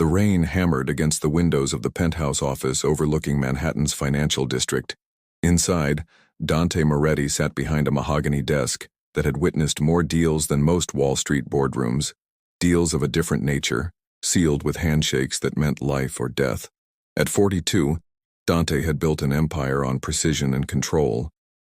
The rain hammered against the windows of the penthouse office overlooking Manhattan's financial district. Inside, Dante Moretti sat behind a mahogany desk that had witnessed more deals than most Wall Street boardrooms, deals of a different nature, sealed with handshakes that meant life or death. At 42, Dante had built an empire on precision and control.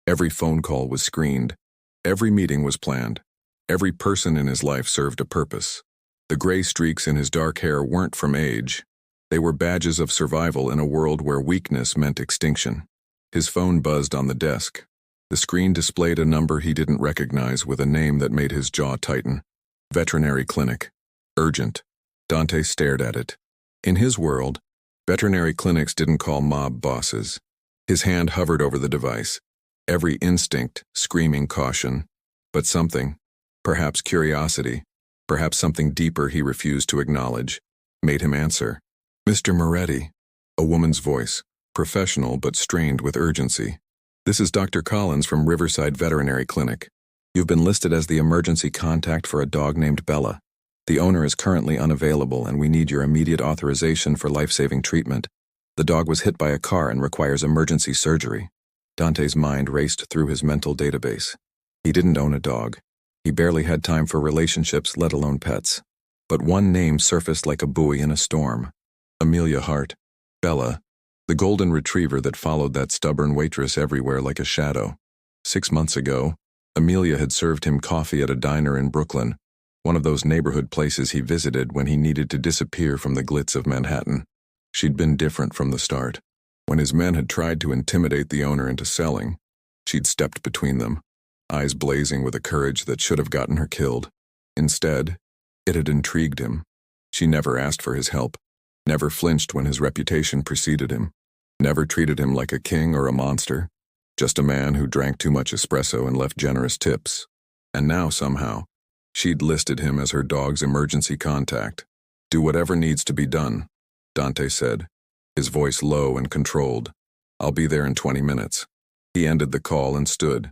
Every phone call was screened. Every meeting was planned. Every person in his life served a purpose. The gray streaks in his dark hair weren't from age. They were badges of survival in a world where weakness meant extinction. His phone buzzed on the desk. The screen displayed a number he didn't recognize with a name that made his jaw tighten. Veterinary clinic. Urgent. Dante stared at it. In his world, veterinary clinics didn't call mob bosses. His hand hovered over the device, every instinct screaming caution. But something, perhaps curiosity, perhaps something deeper he refused to acknowledge, made him answer. "Mr. Moretti," a woman's voice, professional but strained with urgency. "This is Dr. Collins from Riverside Veterinary Clinic. You've been listed as the emergency contact for a dog named Bella. The owner is currently unavailable and we need your immediate authorization for life-saving treatment. The dog was hit by a car and requires emergency surgery." Dante's mind raced through his mental database. He didn't own a dog. He barely had time for relationships, let alone pets. But one name surfaced like a buoy in a storm. Amelia Hart. Bella, the golden retriever that followed that stubborn waitress everywhere like a shadow. 6 months ago, Amelia had served him coffee at a diner in Brooklyn, one of those neighborhood places he visited when he needed to disappear from the glitz of Manhattan. She'd been different from the start. When his men had tried to intimidate the owner into selling, she'd stepped between them, eyes blazing with a courage that should have gotten her killed. Instead, it had intrigued him. She never asked for his help, never flinched when his reputation preceded him, never treated him like a king or a monster, just a man who drank too much espresso and left generous tips. And now, somehow, she'd listed him as her dog's emergency contact. "Do whatever needs to be done," Dante said, his voice low and controlled. "I'll be there in 20 minutes. He ended the call and stood,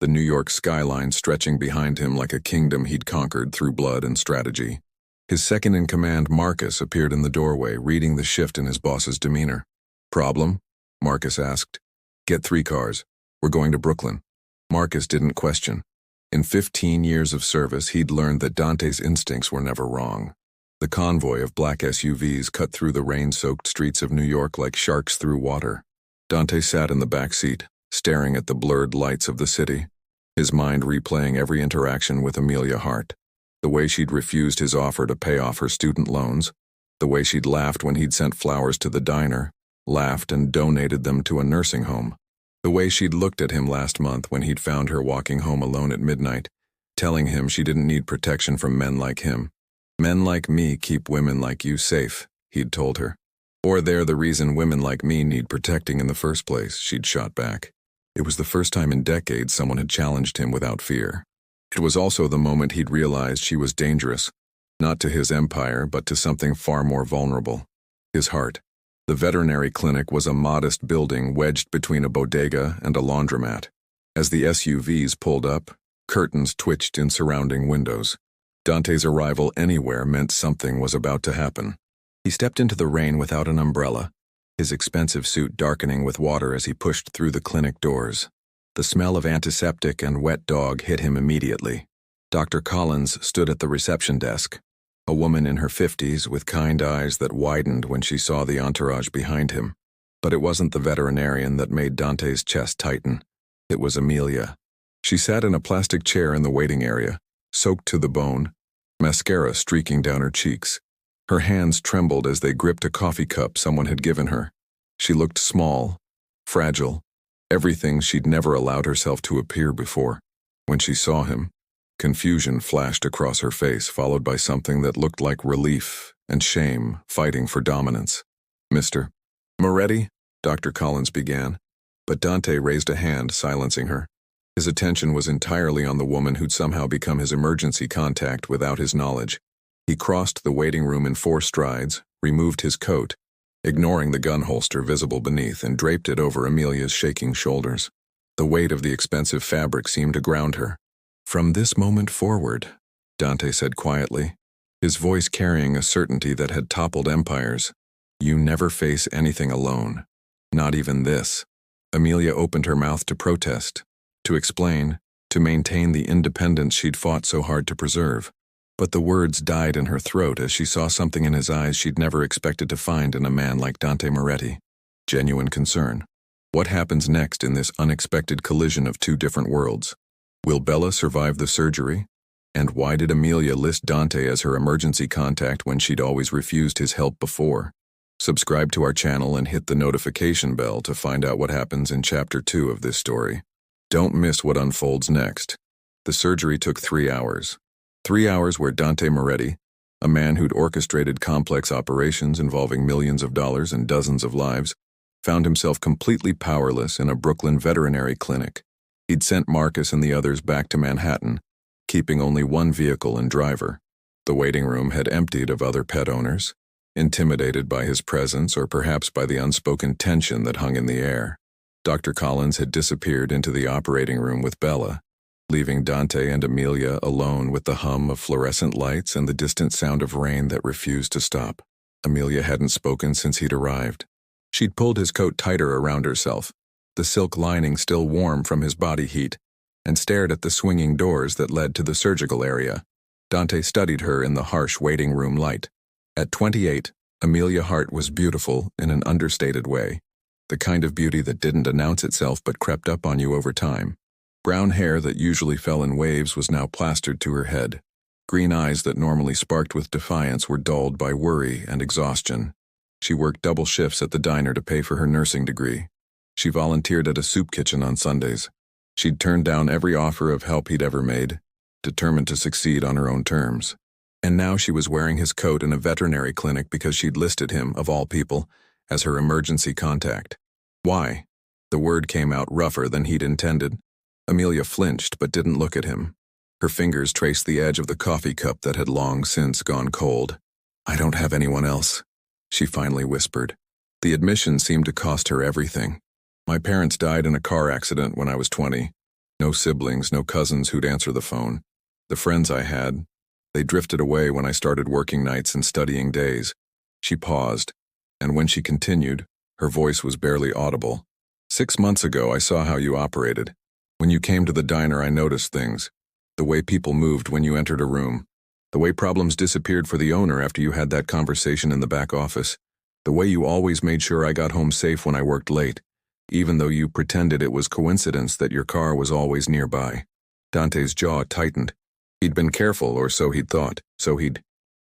the New York skyline stretching behind him like a kingdom he'd conquered through blood and strategy. His second-in-command, Marcus, appeared in the doorway, reading the shift in his boss's demeanor. "Problem?" Marcus asked. "Get 3 cars. We're going to Brooklyn." Marcus didn't question. In 15 years of service, he'd learned that Dante's instincts were never wrong. The convoy of black SUVs cut through the rain-soaked streets of New York like sharks through water. Dante sat in the back seat, staring at the blurred lights of the city, his mind replaying every interaction with Amelia Hart. The way she'd refused his offer to pay off her student loans, the way she'd laughed when he'd sent flowers to the diner, laughed and donated them to a nursing home. The way she'd looked at him last month when he'd found her walking home alone at midnight, telling him she didn't need protection from men like him. "Men like me keep women like you safe," he'd told her. "Or they're the reason women like me need protecting in the first place," she'd shot back. It was the first time in decades someone had challenged him without fear. It was also the moment he'd realized she was dangerous, not to his empire, but to something far more vulnerable. His heart. The veterinary clinic was a modest building wedged between a bodega and a laundromat. As the SUVs pulled up, curtains twitched in surrounding windows. Dante's arrival anywhere meant something was about to happen. He stepped into the rain without an umbrella, his expensive suit darkening with water as he pushed through the clinic doors. The smell of antiseptic and wet dog hit him immediately. Dr. Collins stood at the reception desk, a woman in her 50s with kind eyes that widened when she saw the entourage behind him. But it wasn't the veterinarian that made Dante's chest tighten. It was Amelia. She sat in a plastic chair in the waiting area, soaked to the bone, mascara streaking down her cheeks. Her hands trembled as they gripped a coffee cup someone had given her. She looked small, fragile, everything she'd never allowed herself to appear before. When she saw him, confusion flashed across her face, followed by something that looked like relief and shame fighting for dominance. "Mr. Moretti?" Dr. Collins began, but Dante raised a hand, silencing her. His attention was entirely on the woman who'd somehow become his emergency contact without his knowledge. He crossed the waiting room in 4 strides, removed his coat, ignoring the gun holster visible beneath, and draped it over Amelia's shaking shoulders. The weight of the expensive fabric seemed to ground her. "From this moment forward," Dante said quietly, his voice carrying a certainty that had toppled empires. You never face anything alone. Not even this. Amelia opened her mouth to protest, to explain, to maintain the independence she'd fought so hard to preserve. But the words died in her throat as she saw something in his eyes she'd never expected to find in a man like Dante Moretti. Genuine concern. What happens next in this unexpected collision of two different worlds? Will Bella survive the surgery? And why did Amelia list Dante as her emergency contact when she'd always refused his help before? Subscribe to our channel and hit the notification bell to find out what happens in Chapter 2 of this story. Don't miss what unfolds next. The surgery took 3 hours. 3 hours where Dante Moretti, a man who'd orchestrated complex operations involving millions of dollars and dozens of lives, found himself completely powerless in a Brooklyn veterinary clinic. He'd sent Marcus and the others back to Manhattan, keeping only one vehicle and driver. The waiting room had emptied of other pet owners, intimidated by his presence or perhaps by the unspoken tension that hung in the air. Dr. Collins had disappeared into the operating room with Bella, leaving Dante and Amelia alone with the hum of fluorescent lights and the distant sound of rain that refused to stop. Amelia hadn't spoken since he'd arrived. She'd pulled his coat tighter around herself, the silk lining still warm from his body heat, and stared at the swinging doors that led to the surgical area. Dante studied her in the harsh waiting room light. At 28, Amelia Hart was beautiful in an understated way, the kind of beauty that didn't announce itself but crept up on you over time. Brown hair that usually fell in waves was now plastered to her head. Green eyes that normally sparked with defiance were dulled by worry and exhaustion. She worked double shifts at the diner to pay for her nursing degree. She volunteered at a soup kitchen on Sundays. She'd turned down every offer of help he'd ever made, determined to succeed on her own terms. And now she was wearing his coat in a veterinary clinic because she'd listed him, of all people, as her emergency contact. Why? The word came out rougher than he'd intended. Amelia flinched but didn't look at him. Her fingers traced the edge of the coffee cup that had long since gone cold. I don't have anyone else, she finally whispered. The admission seemed to cost her everything. My parents died in a car accident when I was 20. No siblings, no cousins who'd answer the phone. The friends I had, they drifted away when I started working nights and studying days. She paused, and when she continued, her voice was barely audible. 6 months ago, I saw how you operated. When you came to the diner, I noticed things. The way people moved when you entered a room. The way problems disappeared for the owner after you had that conversation in the back office. The way you always made sure I got home safe when I worked late, even though you pretended it was coincidence that your car was always nearby. Dante's jaw tightened. He'd been careful, or so he'd thought.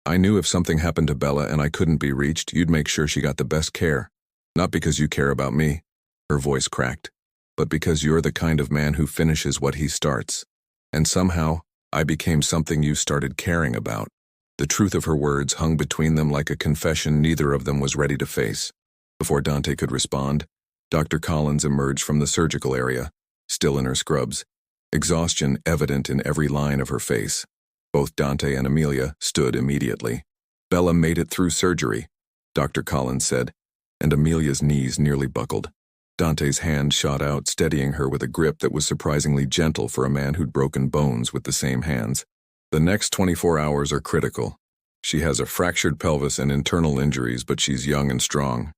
I knew if something happened to Bella and I couldn't be reached, you'd make sure she got the best care. Not because you care about me, her voice cracked, but because you're the kind of man who finishes what he starts. And somehow, I became something you started caring about. The truth of her words hung between them like a confession neither of them was ready to face. Before Dante could respond, Dr. Collins emerged from the surgical area, still in her scrubs, exhaustion evident in every line of her face. Both Dante and Amelia stood immediately. Bella made it through surgery, Dr. Collins said, and Amelia's knees nearly buckled. Dante's hand shot out, steadying her with a grip that was surprisingly gentle for a man who'd broken bones with the same hands. The next 24 hours are critical. She has a fractured pelvis and internal injuries, but she's young and strong.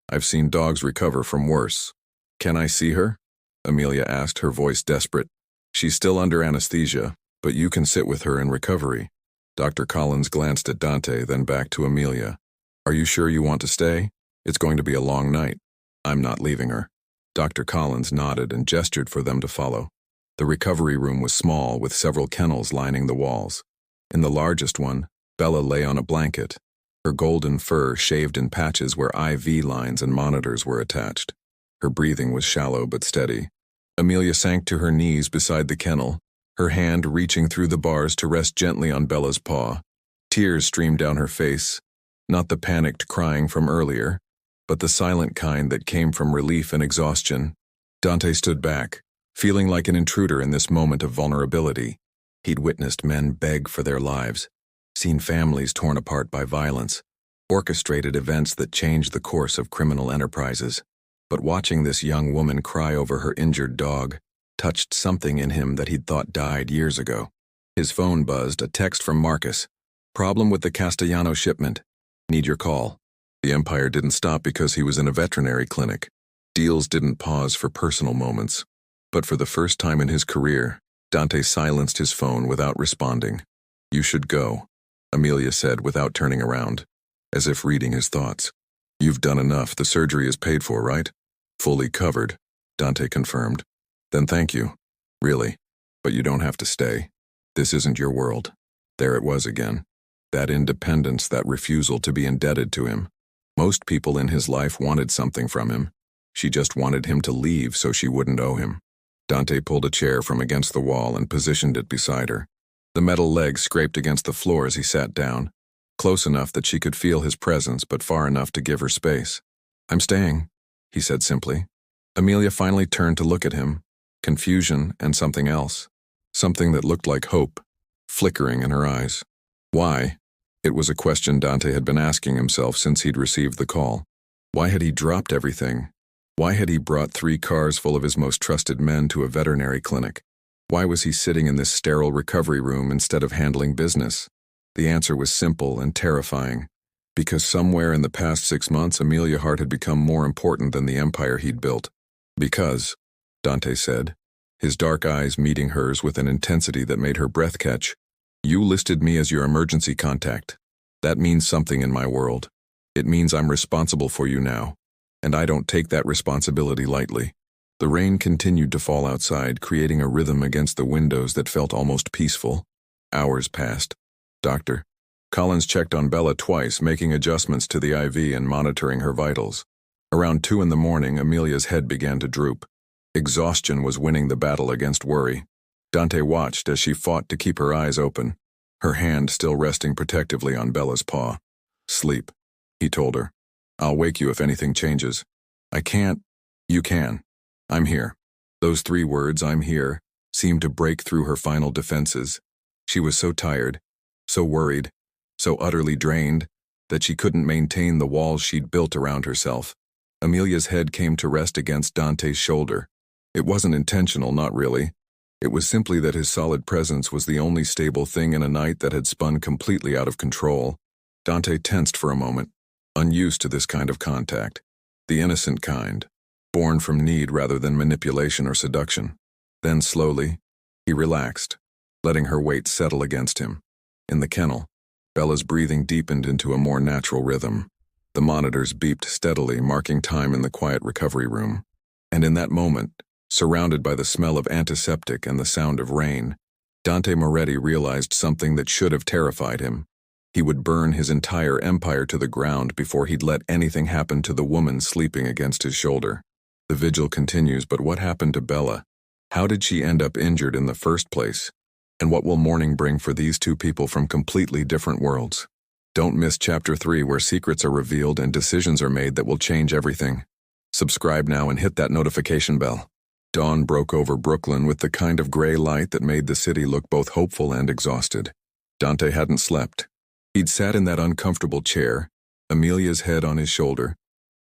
I've seen dogs recover from worse. Can I see her? Amelia asked, her voice desperate. She's still under anesthesia, but you can sit with her in recovery. Dr. Collins glanced at Dante, then back to Amelia. Are you sure you want to stay? It's going to be a long night. I'm not leaving her. Dr. Collins nodded and gestured for them to follow. The recovery room was small, with several kennels lining the walls. In the largest one, Bella lay on a blanket, her golden fur shaved in patches where IV lines and monitors were attached. Her breathing was shallow but steady. Amelia sank to her knees beside the kennel, her hand reaching through the bars to rest gently on Bella's paw. Tears streamed down her face, not the panicked crying from earlier, but the silent kind that came from relief and exhaustion. Dante stood back, feeling like an intruder in this moment of vulnerability. He'd witnessed men beg for their lives, seen families torn apart by violence, orchestrated events that changed the course of criminal enterprises. But watching this young woman cry over her injured dog touched something in him that he'd thought died years ago. His phone buzzed, a text from Marcus. Problem with the Castellano shipment. Need your call. The Empire didn't stop because he was in a veterinary clinic. Deals didn't pause for personal moments. But for the first time in his career, Dante silenced his phone without responding. You should go, Amelia said without turning around, as if reading his thoughts. You've done enough. The surgery is paid for, right? Fully covered, Dante confirmed. Then thank you. Really. But you don't have to stay. This isn't your world. There it was again. That independence, that refusal to be indebted to him. Most people in his life wanted something from him. She just wanted him to leave so she wouldn't owe him. Dante pulled a chair from against the wall and positioned it beside her. The metal legs scraped against the floor as he sat down, close enough that she could feel his presence but far enough to give her space. I'm staying, he said simply. Amelia finally turned to look at him, confusion and something else. Something that looked like hope, flickering in her eyes. Why? It was a question Dante had been asking himself since he'd received the call. Why had he dropped everything? Why had he brought 3 cars full of his most trusted men to a veterinary clinic? Why was he sitting in this sterile recovery room instead of handling business? The answer was simple and terrifying. Because somewhere in the past 6 months, Amelia Hart had become more important than the empire he'd built. Because, Dante said, his dark eyes meeting hers with an intensity that made her breath catch, you listed me as your emergency contact. That means something in my world. It means I'm responsible for you now. And I don't take that responsibility lightly. The rain continued to fall outside, creating a rhythm against the windows that felt almost peaceful. Hours passed. Doctor. Collins checked on Bella twice, making adjustments to the IV and monitoring her vitals. Around 2 in the morning, Amelia's head began to droop. Exhaustion was winning the battle against worry. Dante watched as she fought to keep her eyes open, her hand still resting protectively on Bella's paw. Sleep, he told her. I'll wake you if anything changes. I can't. You can. I'm here. Those 3 words, I'm here, seemed to break through her final defenses. She was so tired, so worried, so utterly drained, that she couldn't maintain the walls she'd built around herself. Amelia's head came to rest against Dante's shoulder. It wasn't intentional, not really. It was simply that his solid presence was the only stable thing in a night that had spun completely out of control. Dante tensed for a moment, unused to this kind of contact. The innocent kind, born from need rather than manipulation or seduction. Then slowly, he relaxed, letting her weight settle against him. In the kennel, Bella's breathing deepened into a more natural rhythm. The monitors beeped steadily, marking time in the quiet recovery room. And in that moment, surrounded by the smell of antiseptic and the sound of rain, Dante Moretti realized something that should have terrified him. He would burn his entire empire to the ground before he'd let anything happen to the woman sleeping against his shoulder. The vigil continues, but what happened to Bella? How did she end up injured in the first place? And what will morning bring for these 2 people from completely different worlds? Don't miss Chapter 3, where secrets are revealed and decisions are made that will change everything. Subscribe now and hit that notification bell. Dawn broke over Brooklyn with the kind of gray light that made the city look both hopeful and exhausted. Dante hadn't slept. He'd sat in that uncomfortable chair, Amelia's head on his shoulder,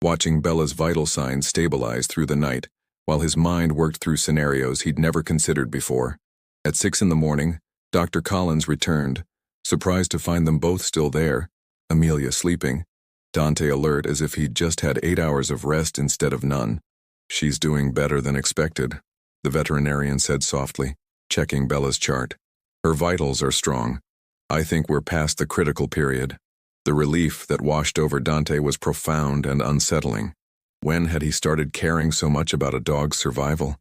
watching Bella's vital signs stabilize through the night, while his mind worked through scenarios he'd never considered before. At 6 in the morning, Dr. Collins returned, surprised to find them both still there, Amelia sleeping, Dante alert as if he'd just had 8 hours of rest instead of none. She's doing better than expected, the veterinarian said softly, checking Bella's chart. Her vitals are strong. I think we're past the critical period. The relief that washed over Dante was profound and unsettling. When had he started caring so much about a dog's survival?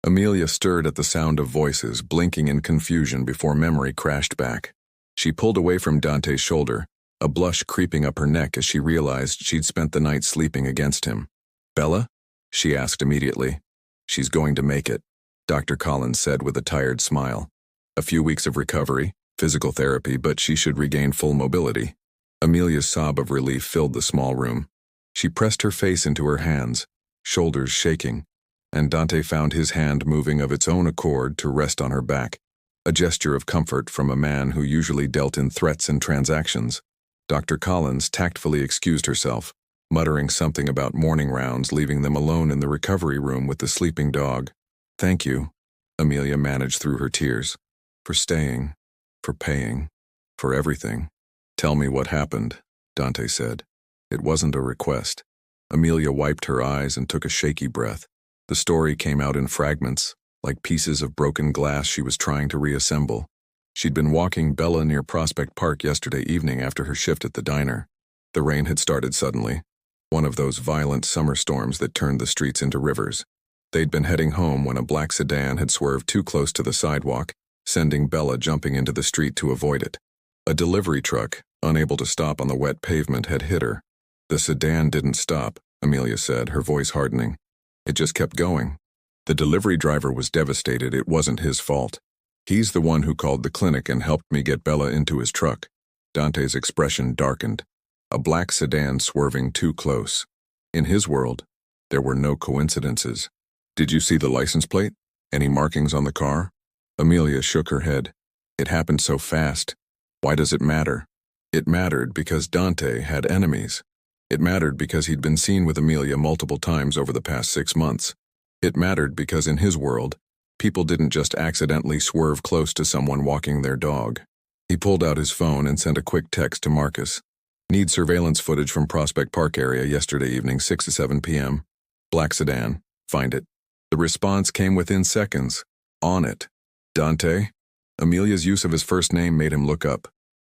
Amelia stirred at the sound of voices, blinking in confusion before memory crashed back. She pulled away from Dante's shoulder, a blush creeping up her neck as she realized she'd spent the night sleeping against him. Bella? She asked immediately. She's going to make it, Dr. Collins said with a tired smile. A few weeks of recovery, physical therapy, but she should regain full mobility. Amelia's sob of relief filled the small room. She pressed her face into her hands, shoulders shaking, and Dante found his hand moving of its own accord to rest on her back, a gesture of comfort from a man who usually dealt in threats and transactions. Dr. Collins tactfully excused herself, muttering something about morning rounds, leaving them alone in the recovery room with the sleeping dog. Thank you, Amelia managed through her tears, for staying, for paying, for everything. Tell me what happened, Dante said. It wasn't a request. Amelia wiped her eyes and took a shaky breath. The story came out in fragments, like pieces of broken glass she was trying to reassemble. She'd been walking Bella near Prospect Park yesterday evening after her shift at the diner. The rain had started suddenly, one of those violent summer storms that turned the streets into rivers. They'd been heading home when a black sedan had swerved too close to the sidewalk, sending Bella jumping into the street to avoid it. A delivery truck, unable to stop on the wet pavement, had hit her. The sedan didn't stop, Amelia said, her voice hardening. It just kept going. The delivery driver was devastated. It wasn't his fault. He's the one who called the clinic and helped me get Bella into his truck. Dante's expression darkened. A black sedan swerving too close. In his world, there were no coincidences. Did you see the license plate? Any markings on the car? Amelia shook her head. It happened so fast. Why does it matter? It mattered because Dante had enemies. It mattered because he'd been seen with Amelia multiple times over the past 6 months. It mattered because in his world, people didn't just accidentally swerve close to someone walking their dog. He pulled out his phone and sent a quick text to Marcus. Need surveillance footage from Prospect Park area yesterday evening, 6 to 7 p.m. Black sedan. Find it. The response came within seconds. On it. Dante? Amelia's use of his first name made him look up.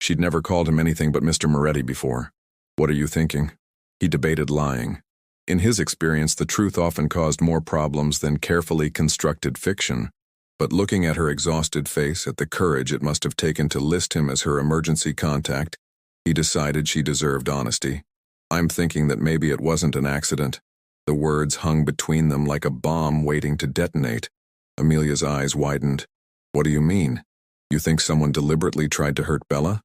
She'd never called him anything but Mr. Moretti before. What are you thinking? He debated lying. In his experience, the truth often caused more problems than carefully constructed fiction. But looking at her exhausted face, at the courage it must have taken to list him as her emergency contact, he decided she deserved honesty. I'm thinking that maybe it wasn't an accident. The words hung between them like a bomb waiting to detonate. Amelia's eyes widened. What do you mean? You think someone deliberately tried to hurt Bella?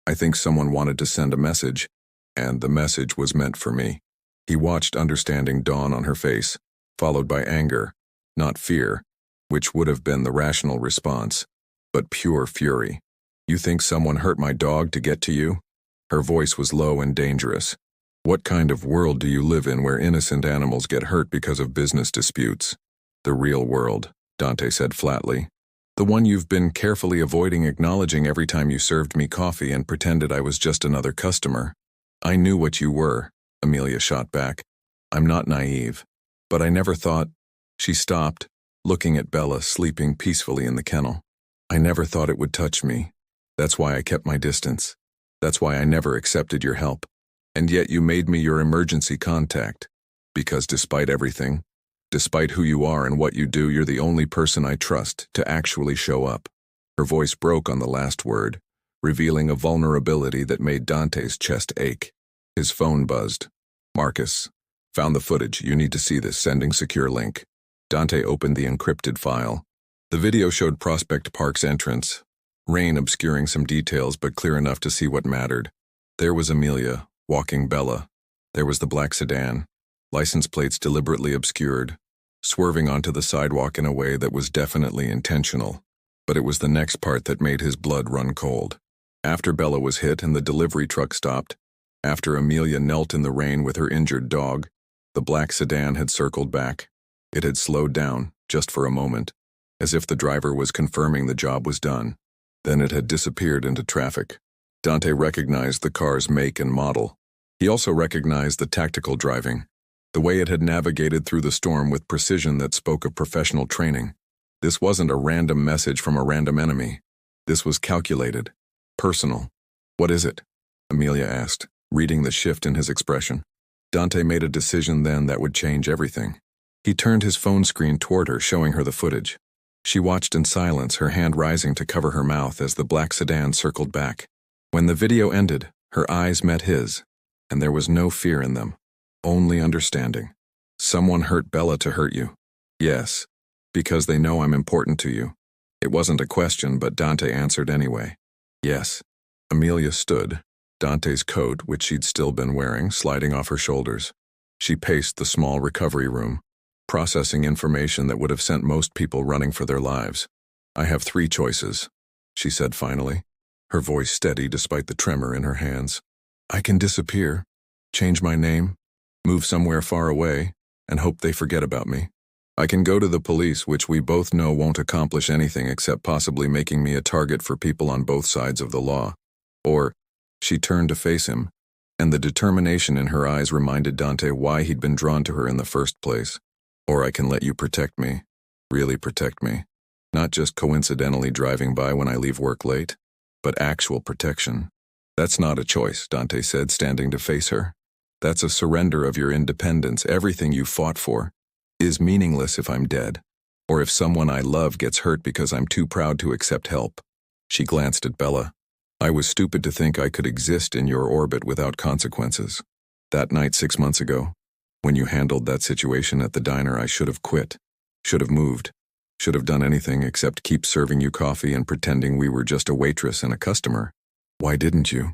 I think someone wanted to send a message, and the message was meant for me. He watched understanding dawn on her face, followed by anger, not fear, which would have been the rational response, but pure fury. You think someone hurt my dog to get to you? Her voice was low and dangerous. What kind of world do you live in where innocent animals get hurt because of business disputes? The real world, Dante said flatly. The one you've been carefully avoiding acknowledging every time you served me coffee and pretended I was just another customer. I knew what you were, Amelia shot back. I'm not naive. But I never thought... She stopped, looking at Bella sleeping peacefully in the kennel. I never thought it would touch me. That's why I kept my distance. That's why I never accepted your help. And yet you made me your emergency contact. Because despite everything, despite who you are and what you do, you're the only person I trust to actually show up. Her voice broke on the last word, revealing a vulnerability that made Dante's chest ache. His phone buzzed. Marcus. Found the footage. You need to see this. Sending secure link. Dante opened the encrypted file. The video showed Prospect Park's entrance. Rain obscuring some details, but clear enough to see what mattered. There was Amelia, walking Bella. There was the black sedan, license plates deliberately obscured, swerving onto the sidewalk in a way that was definitely intentional. But it was the next part that made his blood run cold. After Bella was hit and the delivery truck stopped, after Amelia knelt in the rain with her injured dog, the black sedan had circled back. It had slowed down, just for a moment, as if the driver was confirming the job was done. Then it had disappeared into traffic. Dante recognized the car's make and model. He also recognized the tactical driving, the way it had navigated through the storm with precision that spoke of professional training. This wasn't a random message from a random enemy. This was calculated, personal. What is it? Amelia asked, reading the shift in his expression. Dante made a decision then that would change everything. He turned his phone screen toward her, showing her the footage. She watched in silence, her hand rising to cover her mouth as the black sedan circled back. When the video ended, her eyes met his, and there was no fear in them, only understanding. Someone hurt Bella to hurt you. Yes, because they know I'm important to you. It wasn't a question, but Dante answered anyway. Yes. Amelia stood, Dante's coat, which she'd still been wearing, sliding off her shoulders. She paced the small recovery room, processing information that would have sent most people running for their lives. I have 3 choices, she said finally, her voice steady despite the tremor in her hands. I can disappear, change my name, move somewhere far away, and hope they forget about me. I can go to the police, which we both know won't accomplish anything except possibly making me a target for people on both sides of the law. Or She turned to face him, and the determination in her eyes reminded Dante why he'd been drawn to her in the first place. Or I can let you protect me. Really protect me. Not just coincidentally driving by when I leave work late, but actual protection. That's not a choice, Dante said, standing to face her. That's a surrender of your independence. Everything you fought for is meaningless if I'm dead, or if someone I love gets hurt because I'm too proud to accept help. She glanced at Bella. I was stupid to think I could exist in your orbit without consequences. That night 6 months ago, when you handled that situation at the diner, I should have quit, should have moved, should have done anything except keep serving you coffee and pretending we were just a waitress and a customer. Why didn't you?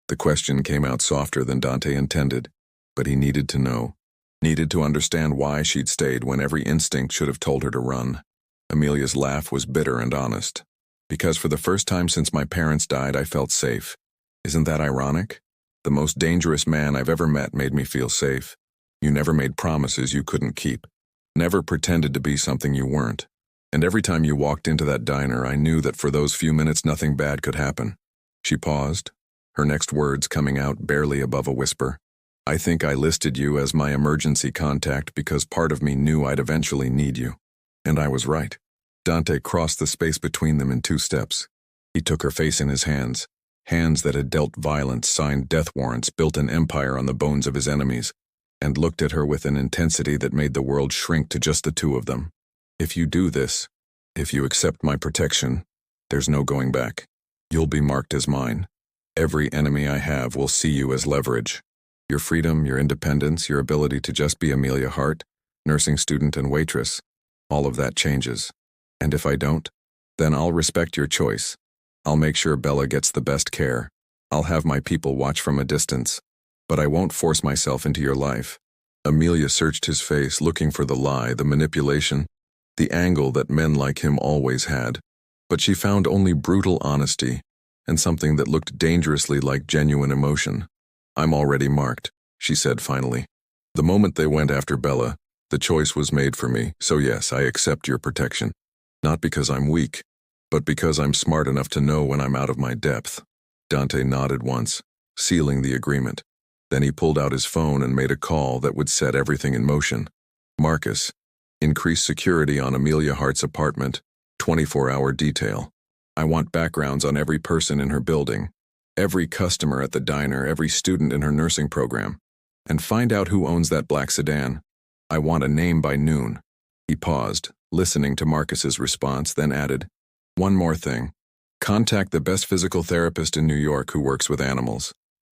The question came out softer than Dante intended, but he needed to know, needed to understand why she'd stayed when every instinct should have told her to run. Amelia's laugh was bitter and honest. Because for the first time since my parents died, I felt safe. Isn't that ironic? The most dangerous man I've ever met made me feel safe. You never made promises you couldn't keep. Never pretended to be something you weren't. And every time you walked into that diner, I knew that for those few minutes nothing bad could happen. She paused, her next words coming out barely above a whisper. I think I listed you as my emergency contact because part of me knew I'd eventually need you. And I was right. Dante crossed the space between them in 2 steps. He took her face in his hands, hands that had dealt violence, signed death warrants, built an empire on the bones of his enemies, and looked at her with an intensity that made the world shrink to just the 2 of them. If you do this, if you accept my protection, there's no going back. You'll be marked as mine. Every enemy I have will see you as leverage. Your freedom, your independence, your ability to just be Amelia Hart, nursing student and waitress, all of that changes. And if I don't, then I'll respect your choice. I'll make sure Bella gets the best care. I'll have my people watch from a distance. But I won't force myself into your life. Amelia searched his face, looking for the lie, the manipulation, the angle that men like him always had. But she found only brutal honesty and something that looked dangerously like genuine emotion. I'm already marked, she said finally. The moment they went after Bella, the choice was made for me, so yes, I accept your protection. Not because I'm weak, but because I'm smart enough to know when I'm out of my depth. Dante nodded once, sealing the agreement. Then he pulled out his phone and made a call that would set everything in motion. Marcus, increase security on Amelia Hart's apartment, 24-hour detail. I want backgrounds on every person in her building, every customer at the diner, every student in her nursing program. And find out who owns that black sedan. I want a name by noon. He paused, listening to Marcus's response, then added, one more thing. Contact the best physical therapist in New York who works with animals.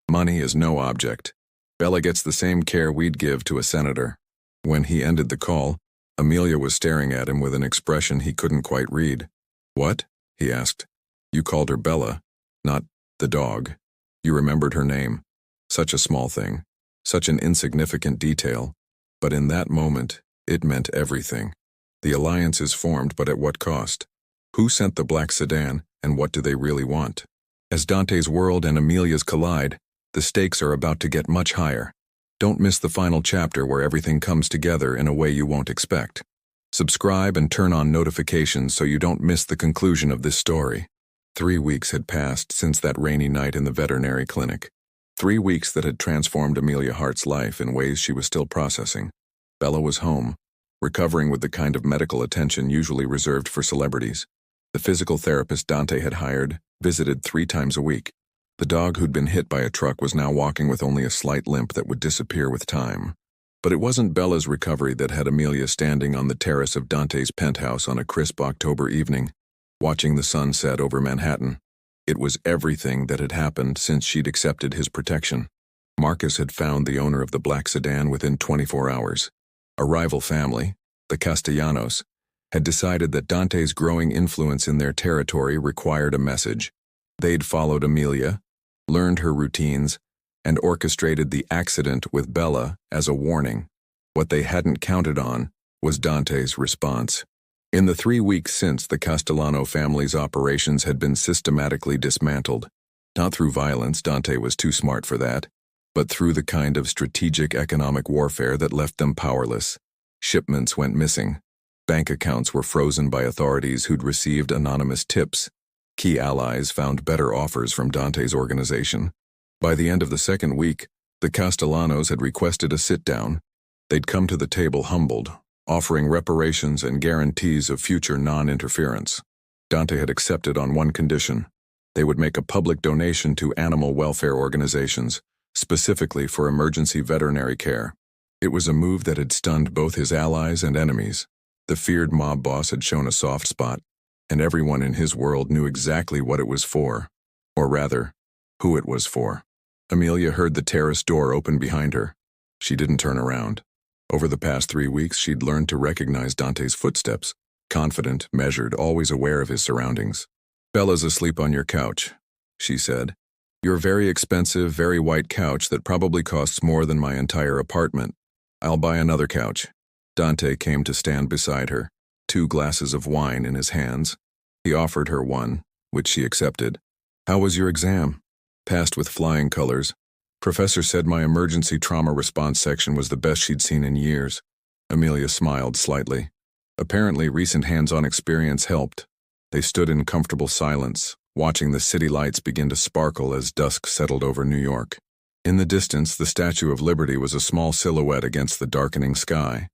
Money is no object. Bella gets the same care we'd give to a senator. When he ended the call, Amelia was staring at him with an expression he couldn't quite read. What? He asked. You called her Bella, not the dog. You remembered her name. Such a small thing. Such an insignificant detail. But in that moment, it meant everything. The alliance is formed, but at what cost? Who sent the black sedan, and what do they really want? As Dante's world and Amelia's collide, the stakes are about to get much higher. Don't miss the final chapter where everything comes together in a way you won't expect. Subscribe and turn on notifications so you don't miss the conclusion of this story. 3 weeks had passed since that rainy night in the veterinary clinic. 3 weeks that had transformed Amelia Hart's life in ways she was still processing. Bella was home, recovering with the kind of medical attention usually reserved for celebrities. The physical therapist Dante had hired visited 3 times a week. The dog who'd been hit by a truck was now walking with only a slight limp that would disappear with time. But it wasn't Bella's recovery that had Amelia standing on the terrace of Dante's penthouse on a crisp October evening, watching the sun set over Manhattan. It was everything that had happened since she'd accepted his protection. Marcus had found the owner of the black sedan within 24 hours. A rival family, the Castellanos, had decided that Dante's growing influence in their territory required a message. They'd followed Amelia, learned her routines, and orchestrated the accident with Bella as a warning. What they hadn't counted on was Dante's response. In the 3 weeks since, the Castellano family's operations had been systematically dismantled. Not through violence, Dante was too smart for that, but through the kind of strategic economic warfare that left them powerless. Shipments went missing. Bank accounts were frozen by authorities who'd received anonymous tips. Key allies found better offers from Dante's organization. By the end of the second week, the Castellanos had requested a sit-down. They'd come to the table humbled, offering reparations and guarantees of future non-interference. Dante had accepted on one condition. They would make a public donation to animal welfare organizations, specifically for emergency veterinary care. It was a move that had stunned both his allies and enemies. The feared mob boss had shown a soft spot, and everyone in his world knew exactly what it was for. Or rather, who it was for. Amelia heard the terrace door open behind her. She didn't turn around. Over the past 3 weeks, she'd learned to recognize Dante's footsteps, confident, measured, always aware of his surroundings. "Bella's asleep on your couch," she said. "Your very expensive, very white couch that probably costs more than my entire apartment. I'll buy another couch." Dante came to stand beside her, 2 glasses of wine in his hands. He offered her one, which she accepted. "How was your exam?" "Passed with flying colors. Professor said my emergency trauma response section was the best she'd seen in years." Amelia smiled slightly. Apparently, recent hands-on experience helped. They stood in comfortable silence, watching the city lights begin to sparkle as dusk settled over New York. In the distance, the Statue of Liberty was a small silhouette against the darkening sky.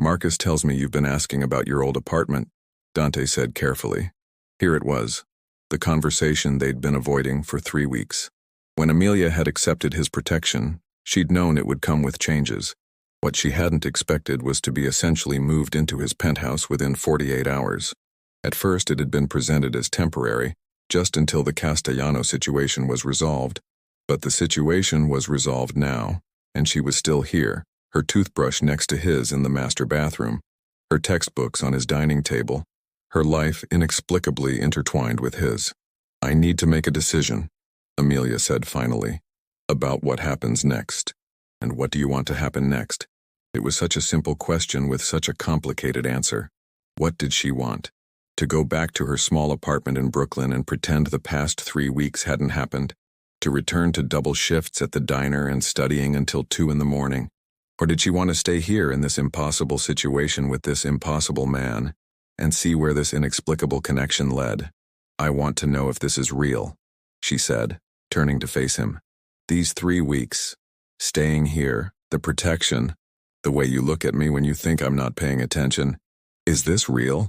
"Marcus tells me you've been asking about your old apartment," Dante said carefully. Here it was, the conversation they'd been avoiding for 3 weeks. When Amelia had accepted his protection, she'd known it would come with changes. What she hadn't expected was to be essentially moved into his penthouse within 48 hours. At first, it had been presented as temporary, just until the Castellano situation was resolved. But the situation was resolved now, and she was still here, her toothbrush next to his in the master bathroom, her textbooks on his dining table, her life inexplicably intertwined with his. "I need to make a decision," Amelia said finally, "about what happens next." "And what do you want to happen next?" It was such a simple question with such a complicated answer. What did she want? To go back to her small apartment in Brooklyn and pretend the past 3 weeks hadn't happened? To return to double shifts at the diner and studying until 2 in the morning? Or did she want to stay here in this impossible situation with this impossible man and see where this inexplicable connection led? "I want to know if this is real," she said, turning to face him. "These 3 weeks, staying here, the protection, the way you look at me when you think I'm not paying attention, is this real?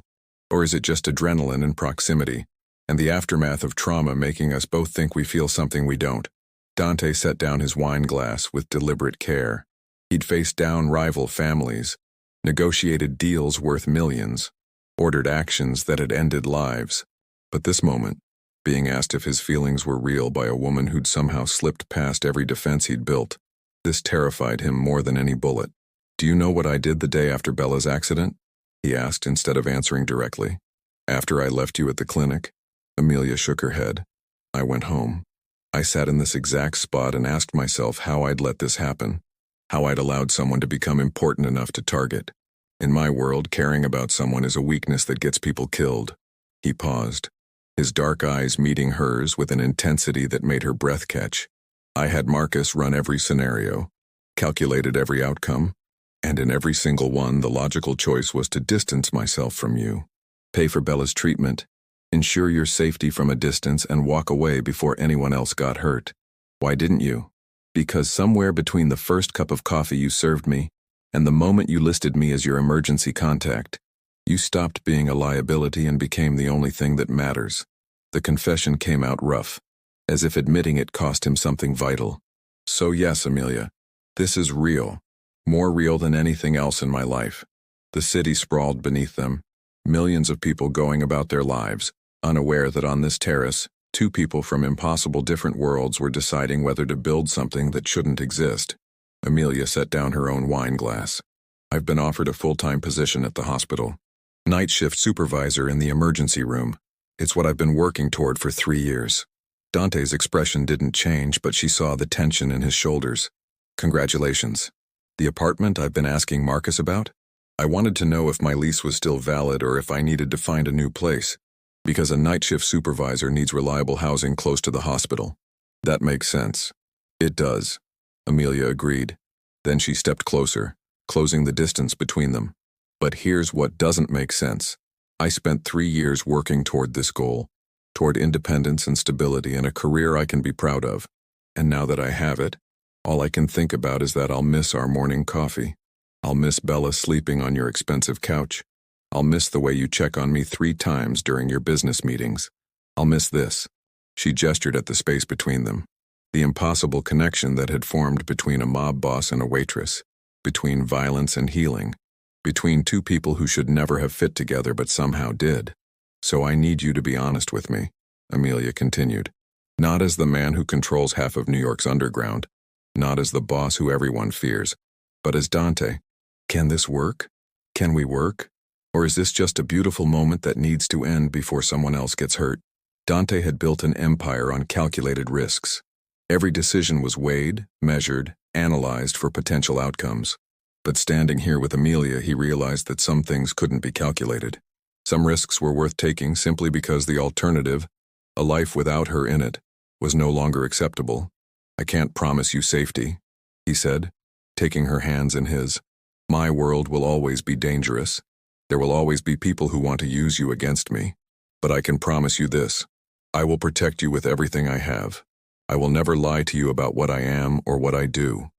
Or is it just adrenaline and proximity, and the aftermath of trauma making us both think we feel something we don't?" Dante set down his wine glass with deliberate care. He'd faced down rival families, negotiated deals worth millions, ordered actions that had ended lives. But this moment, being asked if his feelings were real by a woman who'd somehow slipped past every defense he'd built, this terrified him more than any bullet. "Do you know what I did the day after Bella's accident?" he asked instead of answering directly. "After I left you at the clinic?" Amelia shook her head. "I went home. I sat in this exact spot and asked myself how I'd let this happen, how I'd allowed someone to become important enough to target. In my world, caring about someone is a weakness that gets people killed." He paused, his dark eyes meeting hers with an intensity that made her breath catch. "I had Marcus run every scenario, calculated every outcome, and in every single one, the logical choice was to distance myself from you, pay for Bella's treatment, ensure your safety from a distance, and walk away before anyone else got hurt. Why didn't you? Because somewhere between the first cup of coffee you served me and the moment you listed me as your emergency contact, you stopped being a liability and became the only thing that matters." The confession came out rough, as if admitting it cost him something vital. "So yes, Amelia, this is real. More real than anything else in my life." The city sprawled beneath them, millions of people going about their lives, unaware that on this terrace, 2 people from impossible different worlds were deciding whether to build something that shouldn't exist. Amelia set down her own wine glass. "I've been offered a full-time position at the hospital. Night shift supervisor in the emergency room. It's what I've been working toward for 3 years." Dante's expression didn't change, but she saw the tension in his shoulders. "Congratulations. The apartment I've been asking Marcus about? I wanted to know if my lease was still valid or if I needed to find a new place, because a night shift supervisor needs reliable housing close to the hospital." "That makes sense." "It does," Amelia agreed. Then she stepped closer, closing the distance between them. "But here's what doesn't make sense. I spent 3 years working toward this goal, toward independence and stability and a career I can be proud of. And now that I have it, all I can think about is that I'll miss our morning coffee. I'll miss Bella sleeping on your expensive couch. I'll miss the way you check on me 3 times during your business meetings. I'll miss this. She gestured at the space between them. The impossible connection that had formed between a mob boss and a waitress, between violence and healing, between 2 people who should never have fit together but somehow did. So I need you to be honest with me, Amelia continued. Not as the man who controls half of New York's underground, not as the boss who everyone fears, but as Dante. Can this work? Can we work? Or is this just a beautiful moment that needs to end before someone else gets hurt? Dante had built an empire on calculated risks. Every decision was weighed, measured, analyzed for potential outcomes. But standing here with Amelia, he realized that some things couldn't be calculated. Some risks were worth taking simply because the alternative, a life without her in it, was no longer acceptable. I can't promise you safety, he said, taking her hands in his. My world will always be dangerous. There will always be people who want to use you against me. But I can promise you this. I will protect you with everything I have. I will never lie to you about what I am or what I do.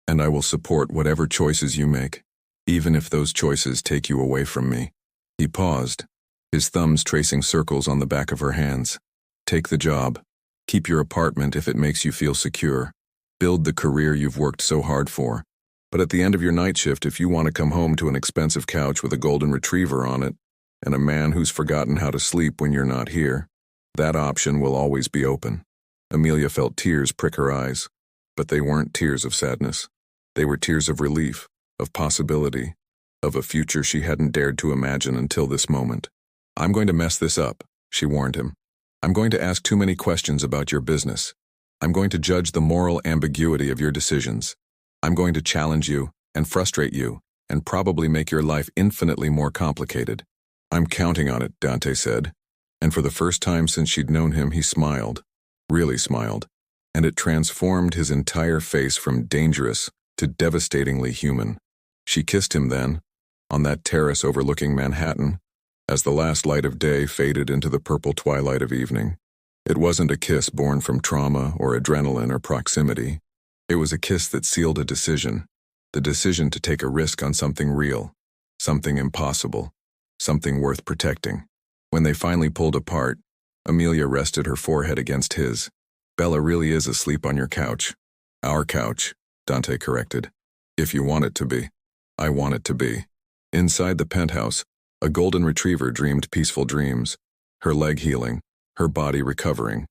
And I will support whatever choices you make, even if those choices take you away from me. He paused, his thumbs tracing circles on the back of her hands. Take the job. Keep your apartment if it makes you feel secure. Build the career you've worked so hard for. But at the end of your night shift, if you want to come home to an expensive couch with a golden retriever on it, and a man who's forgotten how to sleep when you're not here, that option will always be open. Amelia felt tears prick her eyes, but they weren't tears of sadness. They were tears of relief, of possibility, of a future she hadn't dared to imagine until this moment. I'm going to mess this up, she warned him. I'm going to ask too many questions about your business. I'm going to judge the moral ambiguity of your decisions. I'm going to challenge you and frustrate you and probably make your life infinitely more complicated. I'm counting on it, Dante said. And for the first time since she'd known him, he smiled, really smiled, and it transformed his entire face from dangerous to devastatingly human. She kissed him then, on that terrace overlooking Manhattan, as the last light of day faded into the purple twilight of evening. It wasn't a kiss born from trauma or adrenaline or proximity. It was a kiss that sealed a decision, the decision to take a risk on something real, something impossible, something worth protecting. When they finally pulled apart, Amelia rested her forehead against his. Bella really is asleep on your couch. Our couch, Dante corrected. If you want it to be. I want it to be. Inside the penthouse, a golden retriever dreamed peaceful dreams, her leg healing, her body recovering,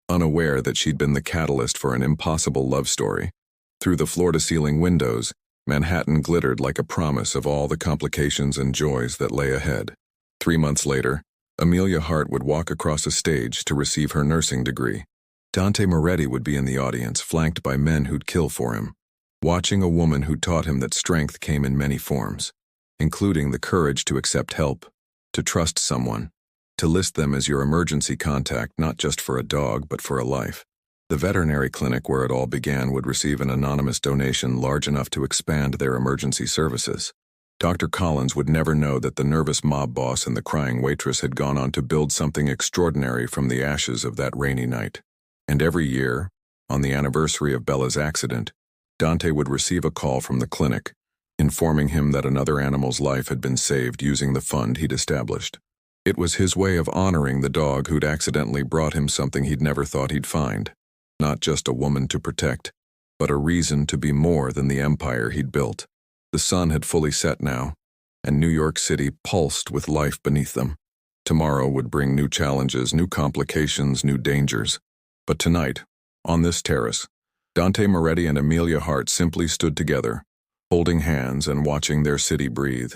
unaware that she'd been the catalyst for an impossible love story. Through the floor-to-ceiling windows, Manhattan glittered like a promise of all the complications and joys that lay ahead. 3 months later, Amelia Hart would walk across a stage to receive her nursing degree. Dante Moretti would be in the audience, flanked by men who'd kill for him, watching a woman who taught him that strength came in many forms, including the courage to accept help, to trust someone, to list them as your emergency contact not just for a dog but for a life. The veterinary clinic where it all began would receive an anonymous donation large enough to expand their emergency services. Dr. Collins would never know that the nervous mob boss and the crying waitress had gone on to build something extraordinary from the ashes of that rainy night. And every year, on the anniversary of Bella's accident, Dante would receive a call from the clinic, informing him that another animal's life had been saved using the fund he'd established. It was his way of honoring the dog who'd accidentally brought him something he'd never thought he'd find. Not just a woman to protect, but a reason to be more than the empire he'd built. The sun had fully set now, and New York City pulsed with life beneath them. Tomorrow would bring new challenges, new complications, new dangers. But tonight, on this terrace, Dante Moretti and Amelia Hart simply stood together, holding hands and watching their city breathe.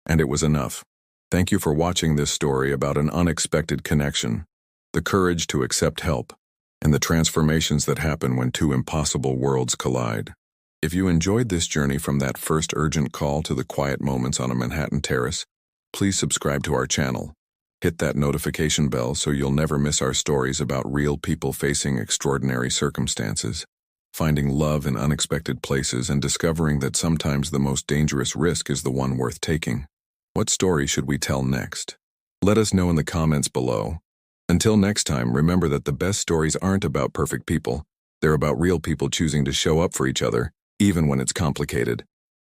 And it was enough. Thank you for watching this story about an unexpected connection, the courage to accept help, and the transformations that happen when 2 impossible worlds collide. If you enjoyed this journey from that first urgent call to the quiet moments on a Manhattan terrace, please subscribe to our channel. Hit that notification bell so you'll never miss our stories about real people facing extraordinary circumstances, finding love in unexpected places and discovering that sometimes the most dangerous risk is the one worth taking. What story should we tell next? Let us know in the comments below. Until next time, remember that the best stories aren't about perfect people. They're about real people choosing to show up for each other, even when it's complicated.